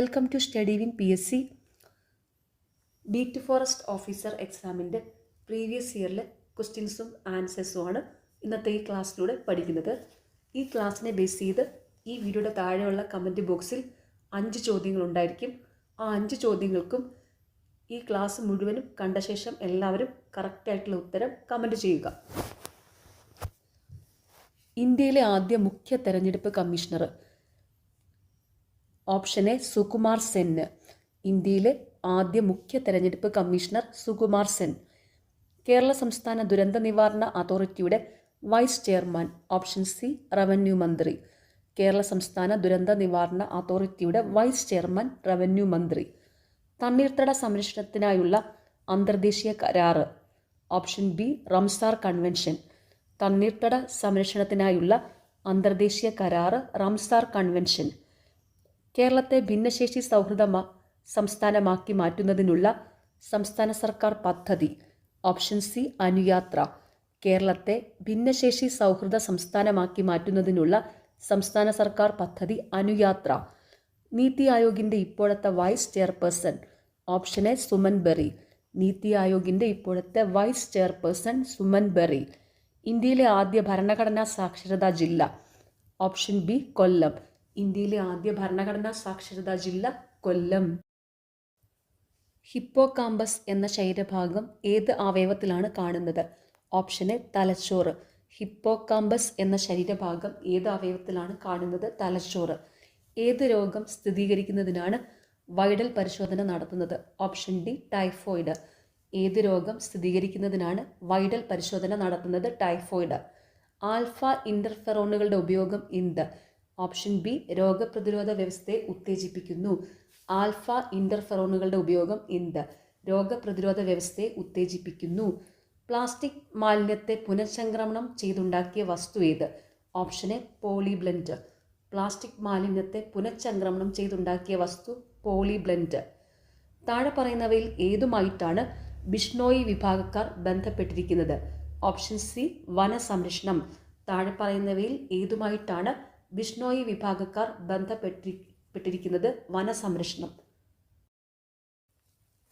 Welcome to study win PSC beat forest officer എക്സാമിൻ്റെ previous ഇയറിലെ ക്വസ്റ്റ്യൻസും ആൻസേഴ്സുമാണ് ഇന്നത്തെ ഈ ക്ലാസ്സിലൂടെ പഠിക്കുന്നത്. ഈ ക്ലാസ്സിനെ ബേസ് ചെയ്ത് ഈ വീഡിയോയുടെ താഴെയുള്ള കമൻറ്റ് ബോക്സിൽ 5 ചോദ്യങ്ങളുണ്ടായിരിക്കും. ആ 5 ചോദ്യങ്ങൾക്കും ഈ ക്ലാസ് മുഴുവനും കണ്ട ശേഷം എല്ലാവരും കറക്റ്റായിട്ടുള്ള ഉത്തരം കമൻറ്റ് ചെയ്യുക. ഇന്ത്യയിലെ ആദ്യ മുഖ്യ തെരഞ്ഞെടുപ്പ് commissioner option A Sukumar Sen. ഇന്ത്യയിലെ ആദ്യ മുഖ്യ തെരഞ്ഞെടുപ്പ് കമ്മീഷണർ സുകുമാർ സെൻ. കേരള സംസ്ഥാന ദുരന്ത നിവാരണ അതോറിറ്റിയുടെ vice chairman option C revenue മന്ത്രി. കേരള സംസ്ഥാന ദുരന്ത നിവാരണ അതോറിറ്റിയുടെ വൈസ് ചെയർമാൻ റവന്യൂ മന്ത്രി. തണ്ണീർത്തട സംരക്ഷണത്തിനായുള്ള അന്തർദേശീയ കരാറ് ഓപ്ഷൻ ബി റംസാർ കൺവെൻഷൻ. തണ്ണീർത്തട സംരക്ഷണത്തിനായുള്ള അന്തർദേശീയ കരാറ് റംസാർ കൺവെൻഷൻ. കേരളത്തെ ഭിന്നശേഷി സൗഹൃദ സംസ്ഥാനമാക്കി മാറ്റുന്നതിനുള്ള സംസ്ഥാന സർക്കാർ പദ്ധതി ഓപ്ഷൻ സി അനുയാത്ര. കേരളത്തെ ഭിന്നശേഷി സൗഹൃദ സംസ്ഥാനമാക്കി മാറ്റുന്നതിനുള്ള സംസ്ഥാന സർക്കാർ പദ്ധതി അനുയാത്ര. നീതി ആയോഗിൻ്റെ ഇപ്പോഴത്തെ vice chairperson option A Suman Bery. നീതി ആയോഗിൻ്റെ ഇപ്പോഴത്തെ വൈസ് ചെയർപേഴ്സൺ സുമൻ ബെറി. ഇന്ത്യയിലെ ആദ്യ ഭരണഘടനാ സാക്ഷരതാ ജില്ല ഓപ്ഷൻ ബി കൊല്ലം. ഇന്ത്യയിലെ ആദ്യ ഭരണഘടനാ സാക്ഷരതാ ജില്ല കൊല്ലം. ഹിപ്പോകാമ്പസ് എന്ന ശരീരഭാഗം ഏത് അവയവത്തിലാണ് കാണുന്നത്? ഓപ്ഷൻ എ തലച്ചോറ്. ഹിപ്പോകാമ്പസ് എന്ന ശരീരഭാഗം ഏത് അവയവത്തിലാണ് കാണുന്നത്? തലച്ചോറ്. ഏത് രോഗം സ്ഥിരീകരിക്കുന്നതിനാണ് വൈഡൽ പരിശോധന നടത്തുന്നത്? Option D typhoid. ഏത് രോഗം സ്ഥിരീകരിക്കുന്നതിനാണ് വൈഡൽ പരിശോധന നടത്തുന്നത്? ടൈഫോയിഡ്. ആൽഫ ഇന്റർഫെറോണുകളുടെ ഉപയോഗം എന്ത്? ഓപ്ഷൻ ബി രോഗപ്രതിരോധ വ്യവസ്ഥയെ ഉത്തേജിപ്പിക്കുന്നു. ആൽഫ ഇന്റർഫെറോണുകളുടെ ഉപയോഗം എന്ത്? രോഗപ്രതിരോധ വ്യവസ്ഥയെ ഉത്തേജിപ്പിക്കുന്നു. പ്ലാസ്റ്റിക് മാലിന്യത്തെ പുനഃചംക്രമണം ചെയ്തുണ്ടാക്കിയ വസ്തു ഏത്? Option A polyblend. പ്ലാസ്റ്റിക് മാലിന്യത്തെ പുനഃചംക്രമണം ചെയ്തുണ്ടാക്കിയ വസ്തു പോളിബ്ലെൻഡ്. താഴെ പറയുന്നവയിൽ ഏതുമായിട്ടാണ് ബിഷ്ണോയി വിഭാഗക്കാർ ബന്ധപ്പെട്ടിരിക്കുന്നത്? ഓപ്ഷൻ സി വനസംരക്ഷണം. താഴെ പറയുന്നവയിൽ ഏതുമായിട്ടാണ് ബിഷ്ണോയി വിഭാഗക്കാർ ബന്ധപ്പെട്ടിരിക്കുന്നത്? വനസംരക്ഷണം.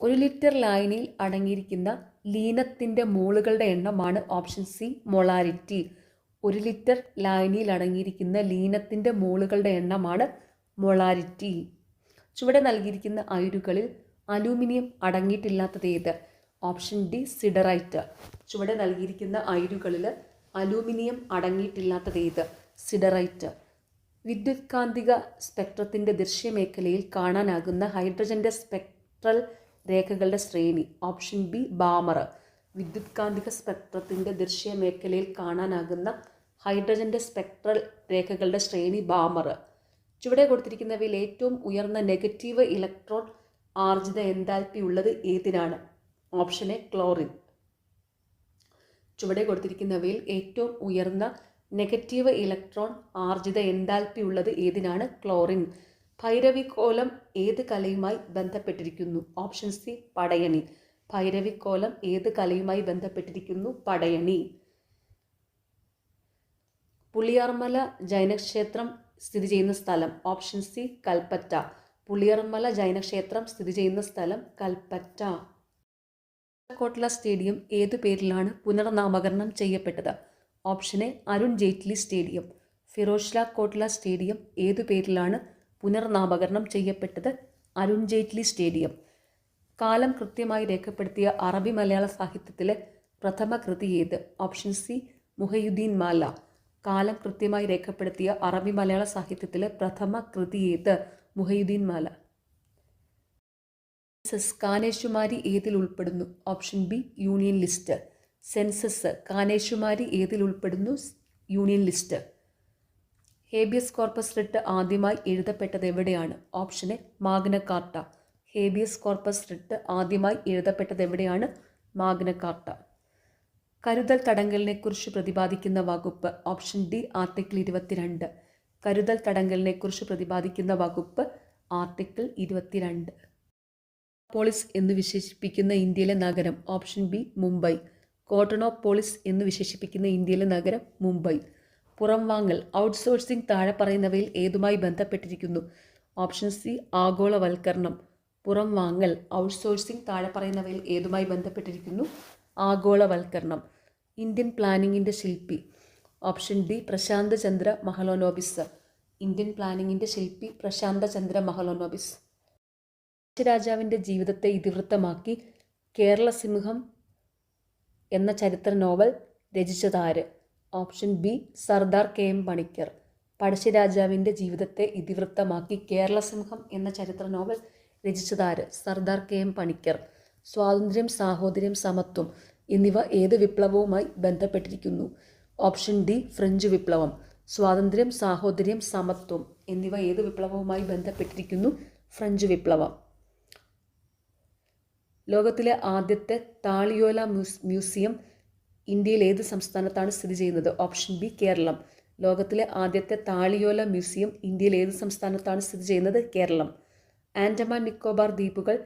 1 ലിറ്റർ ലായനിയിൽ അടങ്ങിയിരിക്കുന്ന ലീനത്തിൻ്റെ മോളുകളുടെ എണ്ണമാണ് ഓപ്ഷൻ സി മൊളാരിറ്റി. 1 ലിറ്റർ ലായനിയിൽ അടങ്ങിയിരിക്കുന്ന ലീനത്തിൻ്റെ മോളുകളുടെ എണ്ണമാണ് മൊളാരിറ്റി. ചുവടെ നൽകിയിരിക്കുന്ന അയിരുകളിൽ അലൂമിനിയം അടങ്ങിയിട്ടില്ലാത്തത് ഏത്? Option D siderite. ചുവടെ നൽകിയിരിക്കുന്ന അയിരുകളിൽ അലൂമിനിയം അടങ്ങിയിട്ടില്ലാത്തത് ഏത്? സിഡറൈറ്റ്. വിദ്യുത്കാന്തിക സ്പെക്ട്രത്തിൻ്റെ ദൃശ്യമേഖലയിൽ കാണാനാകുന്ന ഹൈഡ്രജൻ്റെ സ്പെക്ട്രൽ രേഖകളുടെ ശ്രേണി ഓപ്ഷൻ ബി ബാമർ. വിദ്യുത്കാന്തിക സ്പെക്ട്രത്തിൻ്റെ ദൃശ്യമേഖലയിൽ കാണാനാകുന്ന ഹൈഡ്രജൻ്റെ സ്പെക്ട്രൽ രേഖകളുടെ ശ്രേണി ബാമർ. ചുവടെ കൊടുത്തിരിക്കുന്നവയിൽ ഏറ്റവും ഉയർന്ന നെഗറ്റീവ് ഇലക്ട്രോൺ ആർജിത എൻതാൽപ്പി ഉള്ളത് ഏതിനാണ്? Option A chlorine. ചുവടെ കൊടുത്തിരിക്കുന്നവയിൽ ഏറ്റവും ഉയർന്ന നെഗറ്റീവ് ഇലക്ട്രോൺ ആർജിത എൻതാൽപ്പി ഉള്ളത് ഏതിനാണ്? ക്ലോറിൻ. ഭൈരവിക്കോലം ഏത് കലയുമായി ബന്ധപ്പെട്ടിരിക്കുന്നു? Option C Padayani. ഭൈരവിക്കോലം ഏത് കലയുമായി ബന്ധപ്പെട്ടിരിക്കുന്നു? പടയണി. പുളിയാർമല ജൈനക്ഷേത്രം സ്ഥിതി ചെയ്യുന്ന സ്ഥലം ഓപ്ഷൻ സി കൽപ്പറ്റ. പുളിയാർമല ജൈനക്ഷേത്രം സ്ഥിതി ചെയ്യുന്ന സ്ഥലം കൽപ്പറ്റ. കോട്ട്ല സ്റ്റേഡിയം ഏതു പേരിലാണ് പുനർനാമകരണം ചെയ്യപ്പെട്ടത്? Option A Arun Jaitley stadium. Feroz Shah Kotla stadium ഏതു പേരിലാണ് പുനർനാമകരണം ചെയ്യപ്പെട്ടത്? അരുൺ ജെയ്റ്റ്ലി സ്റ്റേഡിയം. കാലം കൃത്യമായി രേഖപ്പെടുത്തിയ അറബി മലയാള സാഹിത്യത്തിലെ പ്രഥമ കൃതി ഏത്? Option C Muhyiddin Mala. കാലം കൃത്യമായി രേഖപ്പെടുത്തിയ അറബി മലയാള സാഹിത്യത്തിലെ പ്രഥമ കൃതി ഏത്? മുഹയുദ്ദീൻ മാല. സെൻസസ് കാനേഷുമാരി ഏതിൽ ഉൾപ്പെടുന്നു? Option B union list. Census കാനേഷുമാരി ഏതിൽ ഉൾപ്പെടുന്നു? Union list. Habeas corpus writ ആദ്യമായി എഴുതപ്പെട്ടത് എവിടെയാണ്? Option A Magna Carta. Habeas corpus writ ആദ്യമായി എഴുതപ്പെട്ടത് എവിടെയാണ്? Magna Carta. കരുതൽ തടങ്കലിനെക്കുറിച്ച് പ്രതിപാദിക്കുന്ന വകുപ്പ് ഓപ്ഷൻ ഡി ആർട്ടിക്കിൾ 22. കരുതൽ തടങ്കലിനെക്കുറിച്ച് പ്രതിപാദിക്കുന്ന വകുപ്പ് ആർട്ടിക്കിൾ 22. പോളിസ് എന്ന് വിശേഷിപ്പിക്കുന്ന ഇന്ത്യയിലെ നഗരം ഓപ്ഷൻ ബി മുംബൈ. കോട്ടണോപോളിസ് എന്ന് വിശേഷിപ്പിക്കുന്ന ഇന്ത്യയിലെ നഗരം മുംബൈ. പുറംവാങ്ങൽ ഔട്ട്സോഴ്സിംഗ് താഴെ പറയുന്നവയിൽ ഏതുമായി ബന്ധപ്പെട്ടിരിക്കുന്നു? ഓപ്ഷൻ സി ആഗോളവൽക്കരണം, പുറം വാങ്ങൽ, ഔട്ട്സോഴ്സിംഗ്. താഴെ പറയുന്നവയിൽ ഏതുമായി ബന്ധപ്പെട്ടിരിക്കുന്നു? ആഗോളവൽക്കരണം. ഇന്ത്യൻ പ്ലാനിങ്ങിൻ്റെ ശില്പി. Option D Prashant Chandra Mahalanobis. Indian പ്ലാനിങ്ങിൻ്റെ ശില്പി പ്രശാന്ത ചന്ദ്ര മഹലനോബിസ്. രാജാവിൻ്റെ ജീവിതത്തെ ഇതിവൃത്തമാക്കി കേരള സിംഹം എന്ന ചരിത്ര നോവൽ രചിച്ചതാര്? Option B Sardar K M Panikkar. പഴശ്ശിരാജാവിൻ്റെ ജീവിതത്തെ ഇതിവൃത്തമാക്കി കേരള സിംഹം എന്ന ചരിത്ര നോവൽ രചിച്ചതാര്? Sardar K M Panikkar. സ്വാതന്ത്ര്യം, സാഹോദര്യം, സമത്വം എന്നിവ ഏത് വിപ്ലവവുമായി ബന്ധപ്പെട്ടിരിക്കുന്നു? ഓപ്ഷൻ ഡി ഫ്രഞ്ച് വിപ്ലവം. സ്വാതന്ത്ര്യം, സാഹോദര്യം, സമത്വം എന്നിവ ഏത് വിപ്ലവവുമായി ബന്ധപ്പെട്ടിരിക്കുന്നു? ഫ്രഞ്ച് വിപ്ലവം. ലോകത്തിലെ ആദ്യത്തെ താളിയോല മ്യൂസിയം ഇന്ത്യയിൽ ഏത് സംസ്ഥാനത്താണ് സ്ഥിതി ചെയ്യുന്നത്? Option B Kerala. ലോകത്തിലെ ആദ്യത്തെ താളിയോല മ്യൂസിയം ഇന്ത്യയിൽ ഏത് സംസ്ഥാനത്താണ് സ്ഥിതി ചെയ്യുന്നത്? കേരളം. ആൻഡമാൻ നിക്കോബാർ ദ്വീപുകൾ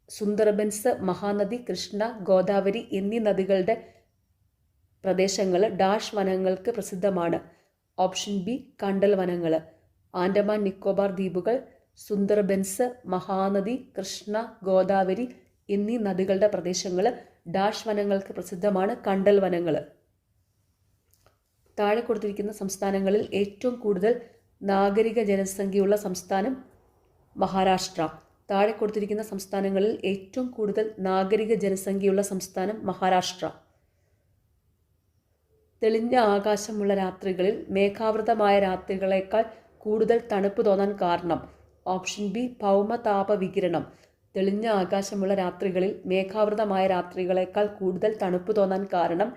സുന്ദർബൻസ്, മഹാനദി, കൃഷ്ണ, ഗോദാവരി എന്നീ നദികളുടെ പ്രദേശങ്ങൾ ഡാഷ് വനങ്ങൾക്ക് പ്രസിദ്ധമാണ്. ഓപ്ഷൻ ബി കണ്ടൽ വനങ്ങൾ. ആൻഡമാൻ നിക്കോബാർ ദ്വീപുകൾ സുന്ദർബൻസ്, മഹാനദി, കൃഷ്ണ, ഗോദാവരി എന്നീ നദികളുടെ പ്രദേശങ്ങൾ ഡാഷ് വനങ്ങൾക്ക് പ്രസിദ്ധമാണ്. കണ്ടൽ വനങ്ങൾ. താഴെ കൊടുത്തിരിക്കുന്ന സംസ്ഥാനങ്ങളിൽ ഏറ്റവും കൂടുതൽ നാഗരിക ജനസംഖ്യയുള്ള സംസ്ഥാനം മഹാരാഷ്ട്ര. താഴെ കൊടുത്തിരിക്കുന്ന സംസ്ഥാനങ്ങളിൽ ഏറ്റവും കൂടുതൽ നാഗരിക ജനസംഖ്യയുള്ള സംസ്ഥാനം മഹാരാഷ്ട്ര. തെളിഞ്ഞ ആകാശമുള്ള രാത്രികളിൽ മേഘാവൃതമായ രാത്രികളേക്കാൾ കൂടുതൽ തണുപ്പ് തോന്നാൻ കാരണം? ഓപ്ഷൻ ബി ഭൗമതാപ വികിരണം. തെളിഞ്ഞ ആകാശമുള്ള രാത്രികളിൽ മേഘാവൃതമായ രാത്രികളേക്കാൾ കൂടുതൽ തണുപ്പ് തോന്നാൻ കാരണം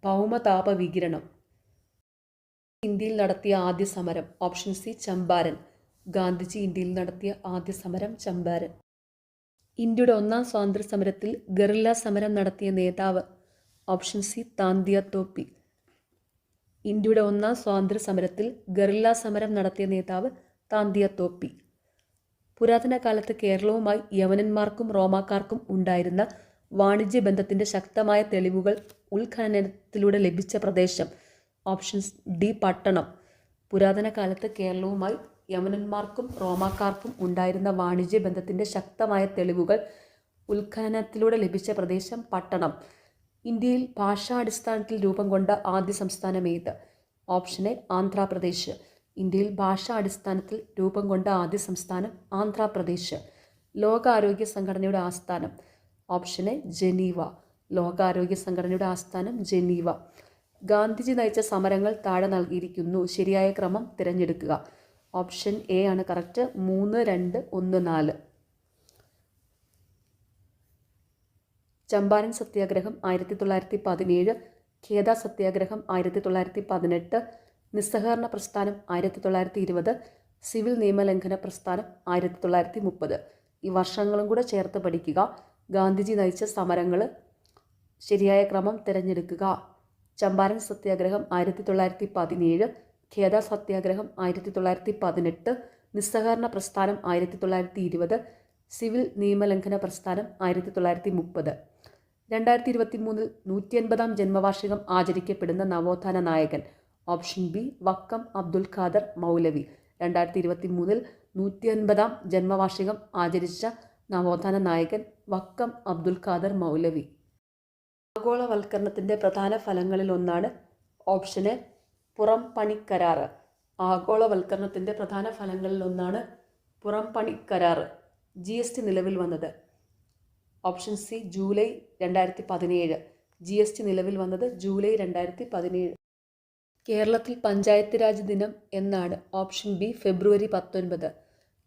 ഭൗമതാപ വികിരണം. ഇന്ത്യയിൽ നടത്തിയ ആദ്യ സമരം? Option C Champaran. ഗാന്ധിജി ഇന്ത്യയിൽ നടത്തിയ ആദ്യ സമരം ചമ്പാരൻ. ഇന്ത്യയുടെ ഒന്നാം സ്വാതന്ത്ര്യ സമരത്തിൽ ഗറില്ല സമരം നടത്തിയ നേതാവ്? Option C Tantia Tope. ഇന്ത്യയുടെ ഒന്നാം സ്വാതന്ത്ര്യ സമരത്തിൽ ഗറില്ല സമരം നടത്തിയ നേതാവ് താന്തിയ തോപ്പി. പുരാതന കാലത്ത് കേരളവുമായി യവനന്മാർക്കും റോമാക്കാർക്കും ഉണ്ടായിരുന്ന വാണിജ്യ ബന്ധത്തിൻ്റെ ശക്തമായ തെളിവുകൾ ഉത്ഖനനത്തിലൂടെ ലഭിച്ച പ്രദേശം? ഓപ്ഷൻ ഡി പട്ടണം. പുരാതന കാലത്ത് കേരളവുമായി യവനന്മാർക്കും റോമാക്കാർക്കും ഉണ്ടായിരുന്ന വാണിജ്യ ബന്ധത്തിൻ്റെ ശക്തമായ തെളിവുകൾ ഉത്ഖനനത്തിലൂടെ ലഭിച്ച പ്രദേശം പട്ടണം. ഇന്ത്യയിൽ ഭാഷാടിസ്ഥാനത്തിൽ രൂപം കൊണ്ട ആദ്യ സംസ്ഥാനം ഏത്? Option A Andhra Pradesh. ഇന്ത്യയിൽ ഭാഷാടിസ്ഥാനത്തിൽ രൂപം കൊണ്ട ആദ്യ സംസ്ഥാനം ആന്ധ്രാപ്രദേശ്. ലോകാരോഗ്യ സംഘടനയുടെ ആസ്ഥാനം? Option A Geneva. ലോകാരോഗ്യ സംഘടനയുടെ ആസ്ഥാനം ജനീവ. ഗാന്ധിജി നയിച്ച സമരങ്ങൾ താഴെ നൽകിയിരിക്കുന്നു. ശരിയായ ക്രമം തിരഞ്ഞെടുക്കുക. ഓപ്ഷൻ എ ആണ് കറക്റ്റ്. 3, 2, 1, 4. ചമ്പാരൻ സത്യാഗ്രഹം 1917, ഖേദ സത്യാഗ്രഹം 1918, നിസ്സഹകരണ പ്രസ്ഥാനം 1920, സിവിൽ നിയമലംഘന പ്രസ്ഥാനം 1930. ഈ വർഷങ്ങളും കൂടെ ചേർത്ത് പഠിക്കുക. ഗാന്ധിജി നയിച്ച സമരങ്ങൾ ശരിയായ ക്രമം തിരഞ്ഞെടുക്കുക. ചമ്പാരൻ സത്യാഗ്രഹം 1917, ഖേദ സത്യാഗ്രഹം 1918, നിസ്സഹകരണ പ്രസ്ഥാനം 1920, സിവിൽ നിയമലംഘന പ്രസ്ഥാനം 1930. 2023 150-ാം ജന്മവാർഷികം ആചരിക്കപ്പെടുന്ന നവോത്ഥാന നായകൻ? ഓപ്ഷൻ ബി വക്കം അബ്ദുൽ ഖാദർ മൗലവി. 2023 150-ാം ജന്മവാർഷികം ആചരിച്ച നവോത്ഥാന നായകൻ വക്കം അബ്ദുൽ ഖാദർ മൗലവി. ആഗോളവൽക്കരണത്തിൻ്റെ പ്രധാന ഫലങ്ങളിലൊന്നാണ് ഓപ്ഷൻ എ പുറം പണിക്കരാറ്. ആഗോളവൽക്കരണത്തിൻ്റെ പ്രധാന ഫലങ്ങളിലൊന്നാണ് പുറം പണിക്കരാറ്. GST നിലവിൽ വന്നത്? Option C July 2017. GST നിലവിൽ വന്നത് ജൂലൈ 2017. കേരളത്തിൽ പഞ്ചായത്ത് രാജ് ദിനം എന്നാണ്? ഓപ്ഷൻ ബി ഫെബ്രുവരി 19.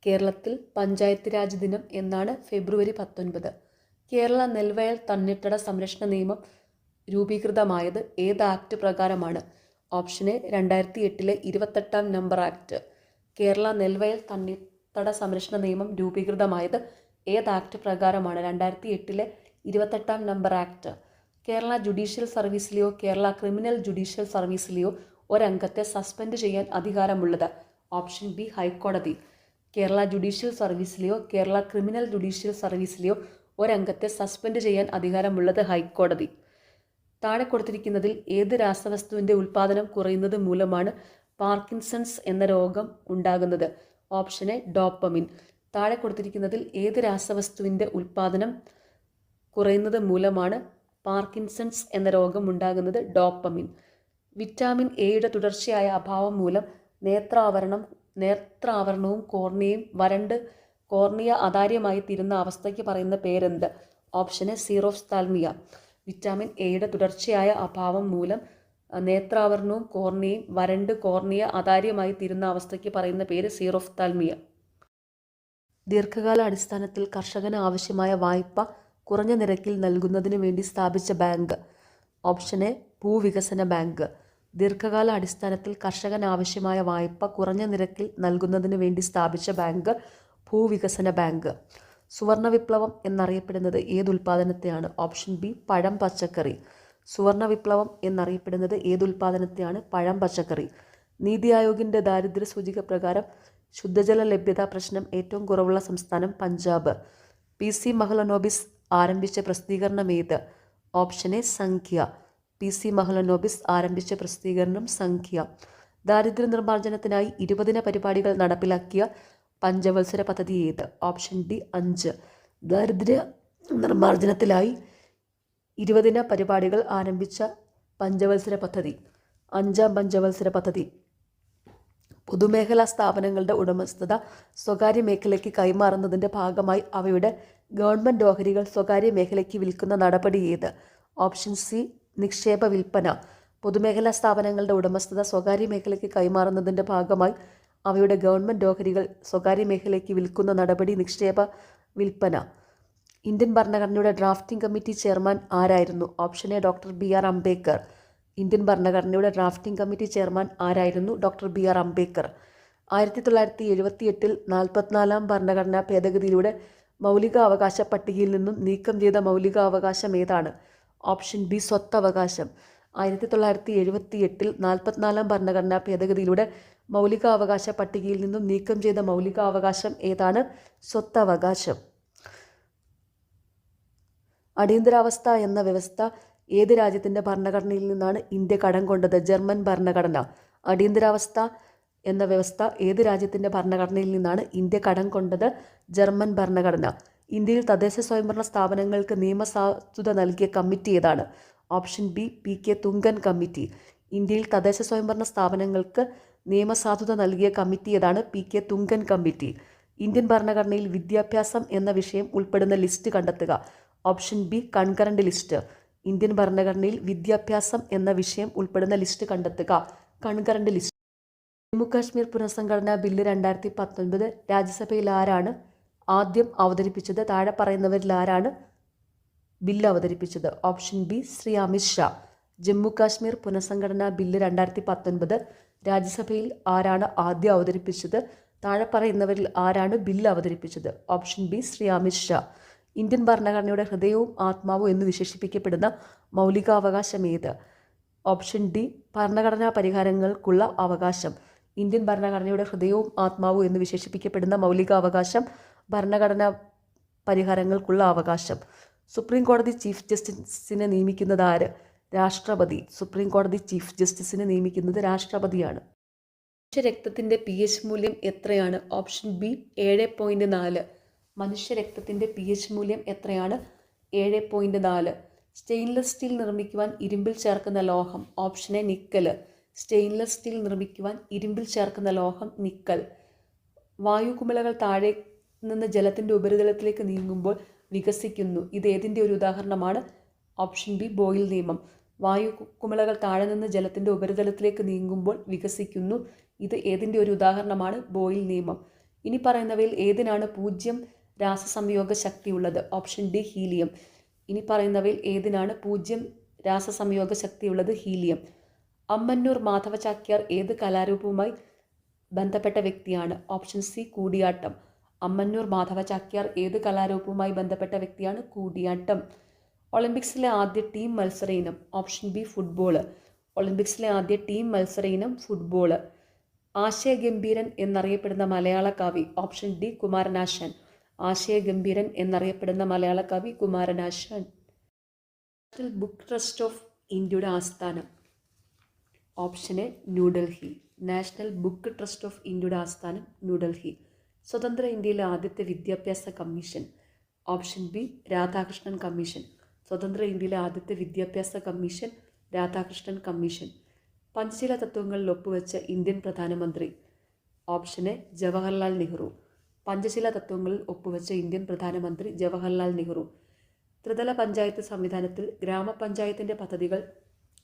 കേരളത്തിൽ പഞ്ചായത്ത് രാജ് ദിനം എന്നാണ് ഫെബ്രുവരി 19. കേരള നെൽവയൽ തണ്ണീർത്തട സംരക്ഷണ നിയമം രൂപീകൃതമായത് ഏത് ആക്ട് പ്രകാരമാണ്? ഓപ്ഷൻ എ 2008 28-ാം നമ്പർ ആക്ട്. കേരള നെൽവയൽ തണ്ണീർത്തട സംരക്ഷണ നിയമം രൂപീകൃതമായത് ഏത് ആക്ട് പ്രകാരമാണ്? 2008 28-ാം നമ്പർ ആക്ട്. കേരള ജുഡീഷ്യൽ സർവീസിലെയോ കേരള ക്രിമിനൽ ജുഡീഷ്യൽ സർവീസിലെയോ ഒരംഗത്തെ സസ്പെൻഡ് ചെയ്യാൻ അധികാരമുള്ളത്? ഓപ്ഷൻ ബി ഹൈക്കോടതി. കേരള ജുഡീഷ്യൽ സർവീസിലെയോ കേരള ക്രിമിനൽ ജുഡീഷ്യൽ സർവീസിലെയോ ഒരംഗത്തെ സസ്പെൻഡ് ചെയ്യാൻ അധികാരമുള്ളത് ഹൈക്കോടതി. താഴെ കൊടുത്തിരിക്കുന്നതിൽ ഏത് രാസവസ്തുവിൻ്റെ ഉൽപ്പാദനം കുറയുന്നത് മൂലമാണ് പാർക്കിൻസൺസ് എന്ന രോഗം ഉണ്ടാകുന്നത്? Option A dopamine. താഴെ കൊടുത്തിരിക്കുന്നതിൽ ഏത് രാസവസ്തുവിൻ്റെ ഉൽപ്പാദനം കുറയുന്നത് മൂലമാണ് പാർക്കിൻസൺസ് എന്ന രോഗം ഉണ്ടാകുന്നത്? ഡോപ്പമിൻ. വിറ്റാമിൻ എയുടെ തുടർച്ചയായ അഭാവം മൂലം നേത്രാവരണവും കോർണിയയും വരണ്ട് കോർണിയ അതാര്യമായി തീരുന്ന അവസ്ഥയ്ക്ക് പറയുന്ന പേരെന്ത്? Option A xerophthalmia. വിറ്റാമിൻ എയുടെ തുടർച്ചയായ അഭാവം മൂലം നേത്രാവരണവും കോർണിയയും വരണ്ട് കോർണിയ അതാര്യമായി തീരുന്ന അവസ്ഥയ്ക്ക് പറയുന്ന പേര് സീറോഫ്താൽമിയ. ദീർഘകാല അടിസ്ഥാനത്തിൽ കർഷകന് ആവശ്യമായ വായ്പ കുറഞ്ഞ നിരക്കിൽ നൽകുന്നതിന് വേണ്ടി സ്ഥാപിച്ച ബാങ്ക്? ഓപ്ഷൻ എ ഭൂവികസന ബാങ്ക്. ദീർഘകാല അടിസ്ഥാനത്തിൽ കർഷകന് ആവശ്യമായ വായ്പ കുറഞ്ഞ നിരക്കിൽ നൽകുന്നതിന് വേണ്ടി സ്ഥാപിച്ച ബാങ്ക് ഭൂവികസന ബാങ്ക്. സുവർണ വിപ്ലവം എന്നറിയപ്പെടുന്നത് ഏതുൽപാദനത്തെയാണ്? ഓപ്ഷൻ ബി പഴം പച്ചക്കറി. സുവർണ വിപ്ലവം എന്നറിയപ്പെടുന്നത് ഏതുൽപാദനത്തെയാണ്? പഴം പച്ചക്കറി. നീതി ആയോഗിൻ്റെ ദാരിദ്ര്യ സൂചിക പ്രകാരം ശുദ്ധജല ലഭ്യതാ പ്രശ്നം ഏറ്റവും കുറവുള്ള സംസ്ഥാനം പഞ്ചാബ്. PC മഹ്ലനോബിസ് ആരംഭിച്ച പ്രസിദ്ധീകരണം ഏത്? ഓപ്ഷൻ എ സംഖ്യ. PC മഹ്ലനോബിസ് ആരംഭിച്ച പ്രസിദ്ധീകരണം സംഖ്യ. ദാരിദ്ര്യ നിർമ്മാർജ്ജനത്തിനായി 20 പരിപാടികൾ നടപ്പിലാക്കിയ പഞ്ചവത്സര പദ്ധതി ഏത്? Option D 5. ദാരിദ്ര്യ നിർമ്മാർജ്ജനത്തിനായി 20 പരിപാടികൾ ആരംഭിച്ച പഞ്ചവത്സര പദ്ധതി 5-ാം പഞ്ചവത്സര പദ്ധതി. പൊതുമേഖലാ സ്ഥാപനങ്ങളുടെ ഉടമസ്ഥത സ്വകാര്യ മേഖലയ്ക്ക് കൈമാറുന്നതിൻ്റെ ഭാഗമായി അവയുടെ ഗവൺമെൻറ് ഓഹരികൾ സ്വകാര്യ മേഖലയ്ക്ക് വിൽക്കുന്ന നടപടി ഏത്? ഓപ്ഷൻ സി നിക്ഷേപ വിൽപ്പന. പൊതുമേഖലാ സ്ഥാപനങ്ങളുടെ ഉടമസ്ഥത സ്വകാര്യ മേഖലയ്ക്ക് കൈമാറുന്നതിൻ്റെ ഭാഗമായി അവയുടെ ഗവൺമെൻറ് ഓഹരികൾ സ്വകാര്യ മേഖലയ്ക്ക് വിൽക്കുന്ന നടപടി നിക്ഷേപ വിൽപ്പന. ഇന്ത്യൻ ഭരണഘടനയുടെ ഡ്രാഫ്റ്റിംഗ് കമ്മിറ്റി ചെയർമാൻ ആരായിരുന്നു? Option A doctor BR Ambedkar. Indian ഭരണഘടനയുടെ ഡ്രാഫ്റ്റിംഗ് കമ്മിറ്റി ചെയർമാൻ ആരായിരുന്നു? Doctor BR Ambedkar. 1978 44-ാം ഭരണഘടനാ ഭേദഗതിയിലൂടെ മൗലികാവകാശ പട്ടികയിൽ നിന്നും നീക്കം ചെയ്ത മൗലികാവകാശം ഏതാണ്? ഓപ്ഷൻ ബി സ്വത്തവകാശം. 1978 44-ാം ഭരണഘടനാ ഭേദഗതിയിലൂടെ മൗലികാവകാശ പട്ടികയിൽ നിന്നും നീക്കം ചെയ്ത മൗലികാവകാശം ഏതാണ്? സ്വത്തവകാശം. അടിയന്തരാവസ്ഥ എന്ന വ്യവസ്ഥ ഏത് രാജ്യത്തിൻ്റെ ഭരണഘടനയിൽ നിന്നാണ് ഇന്ത്യ കടം കൊണ്ടത്? ജർമ്മൻ ഭരണഘടന. അടിയന്തരാവസ്ഥ എന്ന വ്യവസ്ഥ ഏത് രാജ്യത്തിൻ്റെ ഭരണഘടനയിൽ നിന്നാണ് ഇന്ത്യ കടം കൊണ്ടത്? ജർമ്മൻ ഭരണഘടന. ഇന്ത്യയിൽ തദ്ദേശ സ്വയംഭരണ സ്ഥാപനങ്ങൾക്ക് നിയമസാധുത നൽകിയ കമ്മിറ്റി ഏതാണ്? Option B PK Thungon committee. ഇന്ത്യയിൽ തദ്ദേശ സ്വയംഭരണ സ്ഥാപനങ്ങൾക്ക് നിയമസാധുത നൽകിയ കമ്മിറ്റി ഏതാണ്? PK Thungon committee. ഇന്ത്യൻ ഭരണഘടനയിൽ വിദ്യാഭ്യാസം എന്ന വിഷയം ഉൾപ്പെടുന്ന ലിസ്റ്റ് കണ്ടെത്തുക. Option B concurrent list. Indian ഭരണഘടനയിൽ വിദ്യാഭ്യാസം എന്ന വിഷയം ഉൾപ്പെടുന്ന ലിസ്റ്റ് കണ്ടെത്തുക. Concurrent list. ജമ്മു കാശ്മീർ പുനഃസംഘടനാ ബില്ല് 2019 രാജ്യസഭയിൽ ആരാണ് ആദ്യം അവതരിപ്പിച്ചത്? താഴെ പറയുന്നവരിൽ ആരാണ് ബില്ല് അവതരിപ്പിച്ചത്? Option B Shri Amit Shah. ജമ്മു കാശ്മീർ പുനഃസംഘടനാ ബില്ല് 2019 രാജ്യസഭയിൽ ആരാണ് ആദ്യം അവതരിപ്പിച്ചത്? താഴെ പറയുന്നവരിൽ ആരാണ് ബില്ല് അവതരിപ്പിച്ചത്? Option B Shri Amit Shah. Indian ഭരണഘടനയുടെ ഹൃദയവും ആത്മാവും എന്ന് വിശേഷിപ്പിക്കപ്പെടുന്ന മൗലികാവകാശം ഏത്? ഓപ്ഷൻ ഡി ഭരണഘടനാ പരിഹാരങ്ങൾക്കുള്ള അവകാശം. ഇന്ത്യൻ ഭരണഘടനയുടെ ഹൃദയവും ആത്മാവും എന്ന് വിശേഷിപ്പിക്കപ്പെടുന്ന മൗലികാവകാശം ഭരണഘടനാ പരിഹാരങ്ങൾക്കുള്ള അവകാശം. സുപ്രീം കോടതി ചീഫ് ജസ്റ്റിസിനെ നിയമിക്കുന്നത് ആര്? രാഷ്ട്രപതി. സുപ്രീം കോടതി ചീഫ് ജസ്റ്റിസിനെ നിയമിക്കുന്നത് രാഷ്ട്രപതിയാണ്. മനുഷ്യരക്തത്തിൻ്റെ pH മൂല്യം എത്രയാണ്? Option B 7.4. മനുഷ്യരക്തത്തിൻ്റെ pH മൂല്യം എത്രയാണ്? 7.4. സ്റ്റെയിൻലെസ് സ്റ്റീൽ നിർമ്മിക്കുവാൻ ഇരുമ്പിൽ ചേർക്കുന്ന ലോഹം? Option A nickel. Stainless steel നിർമ്മിക്കുവാൻ ഇരുമ്പിൽ ചേർക്കുന്ന ലോഹം നിക്കൽ. വായുകുമിളകൾ താഴെ നിന്ന് ജലത്തിൻ്റെ ഉപരിതലത്തിലേക്ക് നീങ്ങുമ്പോൾ വികസിക്കുന്നു. ഇത് ഏതിൻ്റെ ഒരു ഉദാഹരണമാണ്? ഓപ്ഷൻ ബി ബോയിൽ നിയമം. വായുകുമിളകൾ താഴെ നിന്ന് ജലത്തിൻ്റെ ഉപരിതലത്തിലേക്ക് നീങ്ങുമ്പോൾ വികസിക്കുന്നു. ഇത് ഏതിൻ്റെ ഒരു ഉദാഹരണമാണ്? ബോയിൽ നിയമം. ഇനി പറയുന്നവയിൽ ഏതിനാണ് 0 രാസസംയോഗ ശക്തിയുള്ളത്? Option D helium. ഇനി പറയുന്നവയിൽ ഏതിനാണ് 0 രാസസംയോഗ ശക്തിയുള്ളത്? ഹീലിയം. അമ്മന്നൂർ മാധവ ചാക്യാർ ഏത് കലാരൂപവുമായി ബന്ധപ്പെട്ട വ്യക്തിയാണ്? Option C Koodiyattam. അമ്മന്നൂർ മാധവ ചാക്യാർ ഏത് കലാരൂപവുമായി ബന്ധപ്പെട്ട വ്യക്തിയാണ്? കൂടിയാട്ടം. ഒളിമ്പിക്സിലെ ആദ്യ ടീം മത്സര ഇനം? Option B football. ഒളിമ്പിക്സിലെ ആദ്യ ടീം മത്സര ഇനം ഫുട്ബോൾ. ആശയഗംഭീരൻ എന്നറിയപ്പെടുന്ന മലയാള കവി? Option D Kumaranasan. ആശയഗംഭീരൻ എന്നറിയപ്പെടുന്ന മലയാള കവി കുമാരനാശാൻ. ബുക്ക് ട്രസ്റ്റ് ഓഫ് ഇന്ത്യയുടെ ആസ്ഥാനം? Option A New Delhi. National book trust of ഇന്ത്യയുടെ ആസ്ഥാനം ന്യൂഡൽഹി. സ്വതന്ത്ര ഇന്ത്യയിലെ ആദ്യത്തെ വിദ്യാഭ്യാസ commission. Option B Radhakrishnan commission. സ്വതന്ത്ര ഇന്ത്യയിലെ ആദ്യത്തെ വിദ്യാഭ്യാസ കമ്മീഷൻ രാധാകൃഷ്ണൻ കമ്മീഷൻ. പഞ്ചശീല തത്വങ്ങളിൽ ഒപ്പുവെച്ച ഇന്ത്യൻ പ്രധാനമന്ത്രി. Option A Jawaharlal Nehru. പഞ്ചശീല തത്വങ്ങളിൽ ഒപ്പുവെച്ച ഇന്ത്യൻ പ്രധാനമന്ത്രി ജവഹർലാൽ നെഹ്റു. ത്രിതല പഞ്ചായത്ത് സംവിധാനത്തിൽ ഗ്രാമപഞ്ചായത്തിൻ്റെ പദ്ധതികൾ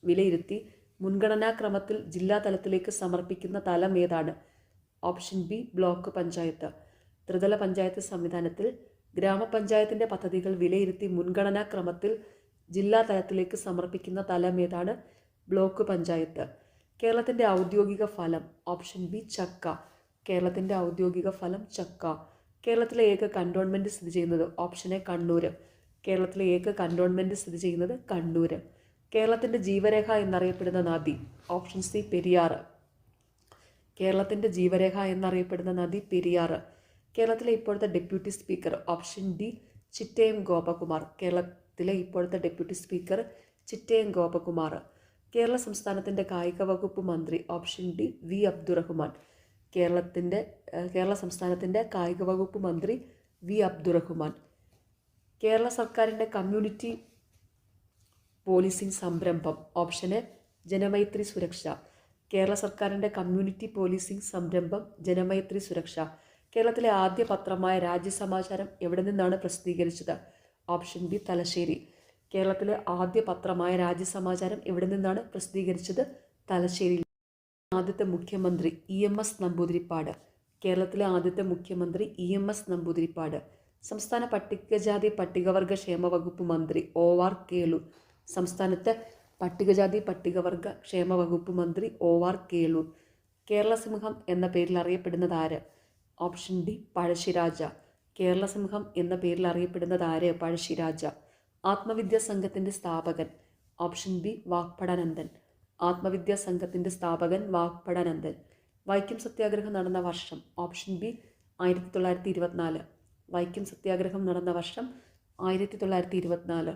വിലയിരുത്തി മുൻഗണനാക്രമത്തിൽ ജില്ലാ തലത്തിലേക്ക് സമർപ്പിക്കുന്ന തലം ഏതാണ്? Option B block panchayat. ത്രിതല പഞ്ചായത്ത് സംവിധാനത്തിൽ ഗ്രാമപഞ്ചായത്തിൻ്റെ പദ്ധതികൾ വിലയിരുത്തി മുൻഗണനാക്രമത്തിൽ ജില്ലാ തലത്തിലേക്ക് സമർപ്പിക്കുന്ന തലം ഏതാണ്? ബ്ലോക്ക് പഞ്ചായത്ത്. കേരളത്തിൻ്റെ ഔദ്യോഗിക ഫലം. ഓപ്ഷൻ ബി ചക്ക. കേരളത്തിൻ്റെ ഔദ്യോഗിക ഫലം ചക്ക. കേരളത്തിലെ ഏക കണ്ടോൺമെൻറ്റ് സ്ഥിതി ചെയ്യുന്നത്. Option A Kannur. കേരളത്തിലെ ഏക കണ്ടോൺമെൻറ്റ് സ്ഥിതി ചെയ്യുന്നത് കണ്ണൂർ. കേരളത്തിൻ്റെ ജീവരേഖ എന്നറിയപ്പെടുന്ന നദി. Option C Periyar. കേരളത്തിൻ്റെ ജീവരേഖ എന്നറിയപ്പെടുന്ന നദി പെരിയാർ. കേരളത്തിലെ ഇപ്പോഴത്തെ deputy speaker. Option D Chittayam Gopakumar. കേരളത്തിലെ ഇപ്പോഴത്തെ ഡെപ്യൂട്ടി സ്പീക്കർ ചിറ്റയം ഗോപകുമാർ. കേരള സംസ്ഥാനത്തിൻ്റെ കായിക വകുപ്പ് മന്ത്രി. Option D V Abdurahiman. കേരള സംസ്ഥാനത്തിൻ്റെ കായിക വകുപ്പ് മന്ത്രി വി അബ്ദുറഹ്മാൻ. കേരള സർക്കാരിൻ്റെ കമ്മ്യൂണിറ്റി പോലീസിംഗ് സംരംഭം. Option A Janamaithri Suraksha. കേരള സർക്കാരിൻ്റെ കമ്മ്യൂണിറ്റി പോലീസിംഗ് സംരംഭം ജനമൈത്രി സുരക്ഷ. കേരളത്തിലെ ആദ്യ പത്രമായ രാജ്യസമാചാരം എവിടെ നിന്നാണ് പ്രസിദ്ധീകരിച്ചത്? Option B Thalassery. കേരളത്തിലെ ആദ്യ പത്രമായ രാജ്യസമാചാരം എവിടെ നിന്നാണ് പ്രസിദ്ധീകരിച്ചത്? തലശ്ശേരിയിൽ. ആദ്യത്തെ മുഖ്യമന്ത്രി EMS നമ്പൂതിരിപ്പാട്. കേരളത്തിലെ ആദ്യത്തെ മുഖ്യമന്ത്രി EMS നമ്പൂതിരിപ്പാട്. സംസ്ഥാന പട്ടികജാതി പട്ടികവർഗ ക്ഷേമ വകുപ്പ് മന്ത്രി OR കേളു. സംസ്ഥാനത്തെ പട്ടികജാതി പട്ടികവർഗ ക്ഷേമ വകുപ്പ് മന്ത്രി OR കേളു. കേരള സിംഹം എന്ന പേരിൽ അറിയപ്പെടുന്നത് ആര്? Option D Pazhassiraja. കേരള സിംഹം എന്ന പേരിൽ അറിയപ്പെടുന്നത് ആര്? പഴശ്ശിരാജ. ആത്മവിദ്യാ സംഘത്തിൻ്റെ സ്ഥാപകൻ. Option B Vagbhatananda. ആത്മവിദ്യാ സംഘത്തിൻ്റെ സ്ഥാപകൻ വാഗ്ഭടാനന്ദൻ. വൈക്കം സത്യാഗ്രഹം നടന്ന വർഷം. Option B 1924. വൈക്കം സത്യാഗ്രഹം നടന്ന വർഷം 1924.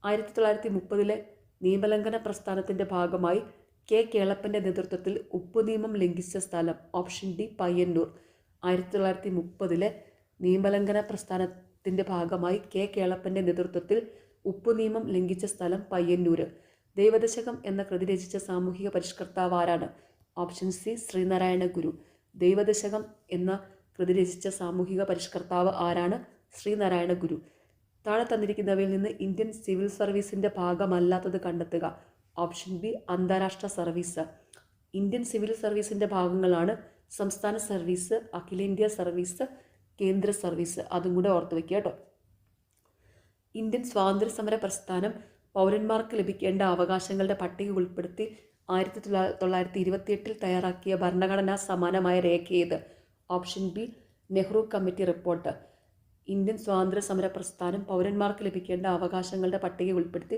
1930 നിയമലംഘന പ്രസ്ഥാനത്തിൻ്റെ ഭാഗമായി കെ കേളപ്പൻ്റെ നേതൃത്വത്തിൽ ഉപ്പ് നിയമം ലംഘിച്ച സ്ഥലം. Option D Payyanur. 1930 നിയമലംഘന പ്രസ്ഥാനത്തിൻ്റെ ഭാഗമായി കെ കേളപ്പൻ്റെ നേതൃത്വത്തിൽ ഉപ്പ് നിയമം ലംഘിച്ച സ്ഥലം പയ്യന്നൂർ. ദൈവദശകം എന്ന കൃതി രചിച്ച സാമൂഹിക പരിഷ്കർത്താവ് ആരാണ്? ഓപ്ഷൻ സി ശ്രീനാരായണ ഗുരു. ദൈവദശകം എന്ന കൃതി രചിച്ച സാമൂഹിക പരിഷ്കർത്താവ് ആരാണ്? ശ്രീനാരായണ ഗുരു. താഴെ തന്നിരിക്കുന്നവയിൽ നിന്ന് ഇന്ത്യൻ സിവിൽ സർവീസിൻ്റെ ഭാഗമല്ലാത്തത് കണ്ടെത്തുക. ഓപ്ഷൻ ബി അന്താരാഷ്ട്ര സർവീസ്. ഇന്ത്യൻ സിവിൽ സർവീസിൻ്റെ ഭാഗങ്ങളാണ് സംസ്ഥാന സർവീസ്, അഖിലേന്ത്യാ സർവീസ്, കേന്ദ്ര സർവീസ്. അതും കൂടെ ഓർത്ത് വയ്ക്കുക കേട്ടോ. ഇന്ത്യൻ സ്വാതന്ത്ര്യ സമര പ്രസ്ഥാനം പൗരന്മാർക്ക് ലഭിക്കേണ്ട അവകാശങ്ങളുടെ പട്ടിക ഉൾപ്പെടുത്തി 1928 തയ്യാറാക്കിയ ഭരണഘടനാ സമാനമായ രേഖ ഏത്? Option B Nehru committee report. Indian സ്വാതന്ത്ര്യ സമര പ്രസ്ഥാനം പൗരന്മാർക്ക് ലഭിക്കേണ്ട അവകാശങ്ങളുടെ പട്ടിക ഉൾപ്പെടുത്തി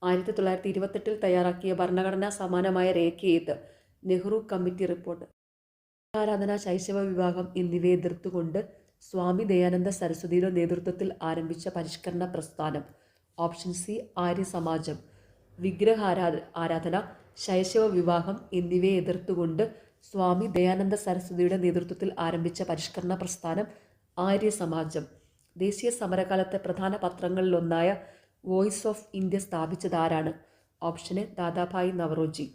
1928 തയ്യാറാക്കിയ ഭരണഘടനാ സമാനമായ രേഖ ഏത്? Nehru committee report. ആരാധന, ശൈശവ വിവാഹം എന്നിവയെ എതിർത്തുകൊണ്ട് സ്വാമി ദയാനന്ദ സരസ്വതിയുടെ നേതൃത്വത്തിൽ ആരംഭിച്ച പരിഷ്കരണ പ്രസ്ഥാനം. ഓപ്ഷൻ സി ആര്യ സമാജം. ആരാധന, ശൈശവ വിവാഹം എന്നിവയെ എതിർത്തുകൊണ്ട് സ്വാമി ദയാനന്ദ സരസ്വതിയുടെ നേതൃത്വത്തിൽ ആരംഭിച്ച പരിഷ്കരണ പ്രസ്ഥാനം ആര്യ സമാജം. ദേശീയ സമരകാലത്തെ പ്രധാന പത്രങ്ങളിലൊന്നായ വോയിസ് ഓഫ് ഇന്ത്യ സ്ഥാപിച്ചത് ആരാണ്? Option A Dadabhai Naoroji.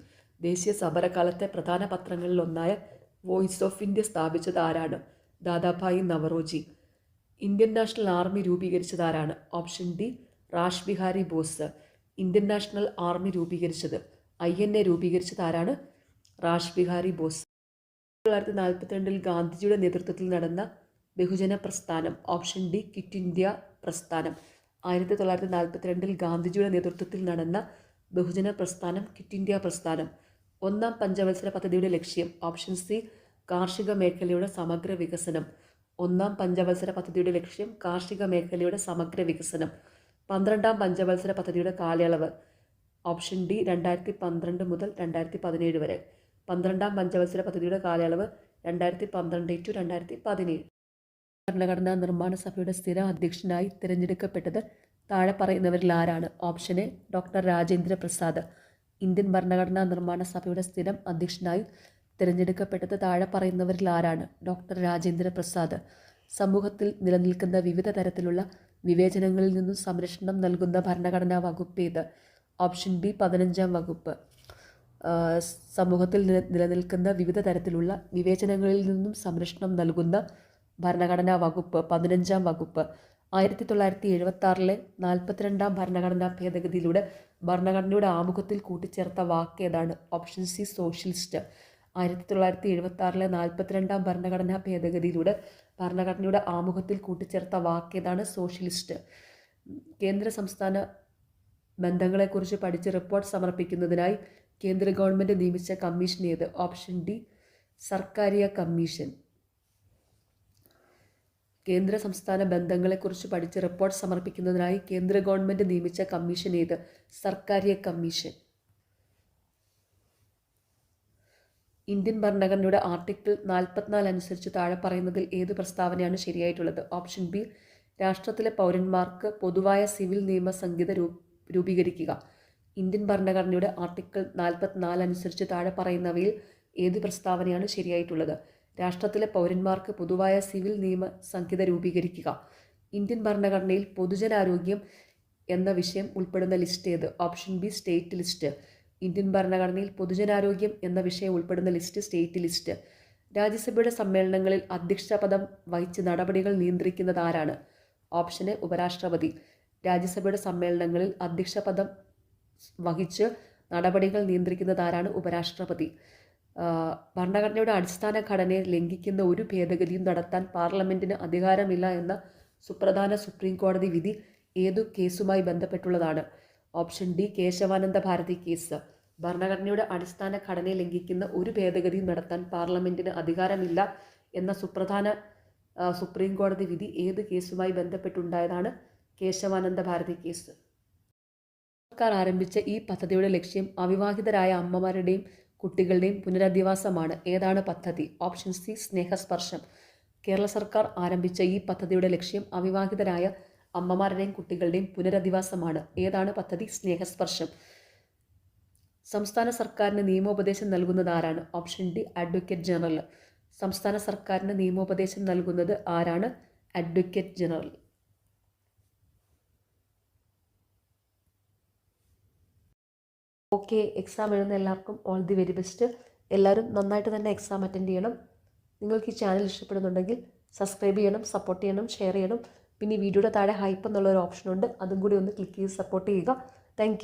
ദേശീയ സമരകാലത്തെ പ്രധാന പത്രങ്ങളിലൊന്നായ വോയിസ് ഓഫ് ഇന്ത്യ സ്ഥാപിച്ചത് ആരാണ്? Dadabhai Naoroji. Indian national army രൂപീകരിച്ചത് ആരാണ്? Option D rash Bihari boss. Indian national army രൂപീകരിച്ചത് INA രൂപീകരിച്ചത് ആരാണ്? Rash Bihari boss. 1942 ഗാന്ധിജിയുടെ നേതൃത്വത്തിൽ നടന്ന ബഹുജന പ്രസ്ഥാനം. ഓപ്ഷൻ ഡി ക്വിറ്റ് ഇന്ത്യ പ്രസ്ഥാനം. 1942 ഗാന്ധിജിയുടെ നേതൃത്വത്തിൽ നടന്ന ബഹുജന പ്രസ്ഥാനം ക്വിറ്റ് ഇന്ത്യ പ്രസ്ഥാനം. ഒന്നാം പഞ്ചവത്സര പദ്ധതിയുടെ ലക്ഷ്യം. ഓപ്ഷൻ സി കാർഷിക മേഖലയുടെ സമഗ്ര വികസനം. ഒന്നാം പഞ്ചവത്സര പദ്ധതിയുടെ ലക്ഷ്യം കാർഷിക മേഖലയുടെ സമഗ്ര വികസനം. 12ാം പഞ്ചവത്സര പദ്ധതിയുടെ കാലയളവ്. ഓപ്ഷൻ ഡി 2012 മുതൽ 2017 വരെ. 12ാം പഞ്ചവത്സര പദ്ധതിയുടെ കാലയളവ് 2012 to 2017. ഭരണഘടനാ നിർമ്മാണ സഭയുടെ സ്ഥിര അധ്യക്ഷനായി തിരഞ്ഞെടുക്കപ്പെട്ടത് താഴെ പറയുന്നവരിൽ ആരാണ്? Option A doctor Rajendra Prasad. Indian ഭരണഘടനാ നിർമ്മാണ സഭയുടെ സ്ഥിരം അധ്യക്ഷനായി തിരഞ്ഞെടുക്കപ്പെട്ടത് താഴെ പറയുന്നവരിൽ ആരാണ്? ഡോക്ടർ രാജേന്ദ്ര പ്രസാദ്. സമൂഹത്തിൽ നിലനിൽക്കുന്ന വിവിധ തരത്തിലുള്ള വിവേചനങ്ങളിൽ നിന്നും സംരക്ഷണം നൽകുന്ന ഭരണഘടനാ വകുപ്പ് ഏത്? ഓപ്ഷൻ ബി 15-ാം വകുപ്പ്. സമൂഹത്തിൽ നിലനിൽക്കുന്ന വിവിധ തരത്തിലുള്ള വിവേചനങ്ങളിൽ നിന്നും സംരക്ഷണം നൽകുന്ന ഭരണഘടനാ വകുപ്പ് 15-ാം വകുപ്പ്. 1976 42-ാം ഭരണഘടനാ ഭേദഗതിയിലൂടെ ഭരണഘടനയുടെ ആമുഖത്തിൽ കൂട്ടിച്ചേർത്ത വാക്ക് ഏതാണ്? Option C socialist. 1976 42-ാം ഭരണഘടനാ ഭേദഗതിയിലൂടെ ഭരണഘടനയുടെ ആമുഖത്തിൽ കൂട്ടിച്ചേർത്ത വാക്ക് ഏതാണ്? സോഷ്യലിസ്റ്റ്. കേന്ദ്ര സംസ്ഥാന ബന്ധങ്ങളെക്കുറിച്ച് പഠിച്ച് റിപ്പോർട്ട് സമർപ്പിക്കുന്നതിനായി കേന്ദ്ര ഗവൺമെൻറ് നിയമിച്ച കമ്മീഷൻ ഏത്? Option D Sarkaria commission. കേന്ദ്ര സംസ്ഥാന ബന്ധങ്ങളെക്കുറിച്ച് പഠിച്ച് റിപ്പോർട്ട് സമർപ്പിക്കുന്നതിനായി കേന്ദ്ര ഗവൺമെൻറ് നിയമിച്ച കമ്മീഷൻ ഏത്? സർക്കാരിയ കമ്മീഷൻ. ഇന്ത്യൻ ഭരണഘടനയുടെ ആർട്ടിക്കിൾ 44 അനുസരിച്ച് താഴെ പറയുന്നതിൽ ഏത് പ്രസ്താവനയാണ് ശരിയായിട്ടുള്ളത്? ഓപ്ഷൻ ബി രാഷ്ട്രത്തിലെ പൗരന്മാർക്ക് പൊതുവായ സിവിൽ നിയമ സംഹിത രൂപീകരിക്കുക. ഇന്ത്യൻ ഭരണഘടനയുടെ ആർട്ടിക്കിൾ 44 അനുസരിച്ച് താഴെ പറയുന്നവയിൽ ഏത് പ്രസ്താവനയാണ് ശരിയായിട്ടുള്ളത്? രാഷ്ട്രത്തിലെ പൗരന്മാർക്ക് പൊതുവായ സിവിൽ നിയമ സംഹിത രൂപീകരിക്കുക. ഇന്ത്യൻ ഭരണഘടനയിൽ പൊതുജനാരോഗ്യം എന്ന വിഷയം ഉൾപ്പെടുന്ന ലിസ്റ്റ് ഏത്? Option B state list. Indian ഭരണഘടനയിൽ പൊതുജനാരോഗ്യം എന്ന വിഷയം ഉൾപ്പെടുന്ന ലിസ്റ്റ് സ്റ്റേറ്റ് ലിസ്റ്റ്. രാജ്യസഭയുടെ സമ്മേളനങ്ങളിൽ അധ്യക്ഷ പദം വഹിച്ച് നടപടികൾ നിയന്ത്രിക്കുന്നത് ആരാണ്? ഓപ്ഷൻ എ ഉപരാഷ്ട്രപതി. രാജ്യസഭയുടെ സമ്മേളനങ്ങളിൽ അധ്യക്ഷ പദം വഹിച്ച് നടപടികൾ നിയന്ത്രിക്കുന്നത് ആരാണ്? ഉപരാഷ്ട്രപതി. ഭരണഘടനയുടെ അടിസ്ഥാന ഘടനയെ ലംഘിക്കുന്ന ഒരു ഭേദഗതിയും നടത്താൻ പാർലമെൻറ്റിന് അധികാരമില്ല എന്ന സുപ്രധാന സുപ്രീം കോടതി വിധി ഏതു കേസുമായി ബന്ധപ്പെട്ടുള്ളതാണ്? Option D Kesavananda Bharati case. ഭരണഘടനയുടെ അടിസ്ഥാന ഘടനയെ ലംഘിക്കുന്ന ഒരു ഭേദഗതിയും നടത്താൻ പാർലമെൻറ്റിന് അധികാരമില്ല എന്ന സുപ്രധാന സുപ്രീം കോടതി വിധി ഏത് കേസുമായി ബന്ധപ്പെട്ടുണ്ടായതാണ്? കേശവാനന്ദ ഭാരതി കേസ്. സർക്കാർ ആരംഭിച്ച ഈ പദ്ധതിയുടെ ലക്ഷ്യം അവിവാഹിതരായ അമ്മമാരുടെയും കുട്ടികളുടെയും പുനരധിവാസമാണ്. ഏതാണ് പദ്ധതി? ഓപ്ഷൻ സി സ്നേഹസ്പർശം. കേരള സർക്കാർ ആരംഭിച്ച ഈ പദ്ധതിയുടെ ലക്ഷ്യം അവിവാഹിതരായ അമ്മമാരുടെയും കുട്ടികളുടെയും പുനരധിവാസമാണ്. ഏതാണ് പദ്ധതി? സ്നേഹസ്പർശം. സംസ്ഥാന സർക്കാരിന് നിയമോപദേശം നൽകുന്നത് ആരാണ്? Option D advocate general. സംസ്ഥാന സർക്കാരിന് നിയമോപദേശം നൽകുന്നത് ആരാണ്? Advocate general. ഓക്കെ, എക്സാം എഴുതുന്ന എല്ലാവർക്കും ഓൾ ദി വെരി ബെസ്റ്റ്. എല്ലാവരും നന്നായിട്ട് തന്നെ എക്സാം അറ്റൻഡ് ചെയ്യണം. നിങ്ങൾക്ക് ഈ ചാനൽ ഇഷ്ടപ്പെടുന്നുണ്ടെങ്കിൽ സബ്സ്ക്രൈബ് ചെയ്യണം, സപ്പോർട്ട് ചെയ്യണം, ഷെയർ ചെയ്യണം. പിന്നെ ഈ വീഡിയോയുടെ താഴെ ഹൈപ്പ് എന്നുള്ള ഒരു ഓപ്ഷനുണ്ട്, അതും കൂടി ഒന്ന് ക്ലിക്ക് ചെയ്ത് സപ്പോർട്ട് ചെയ്യുക. താങ്ക്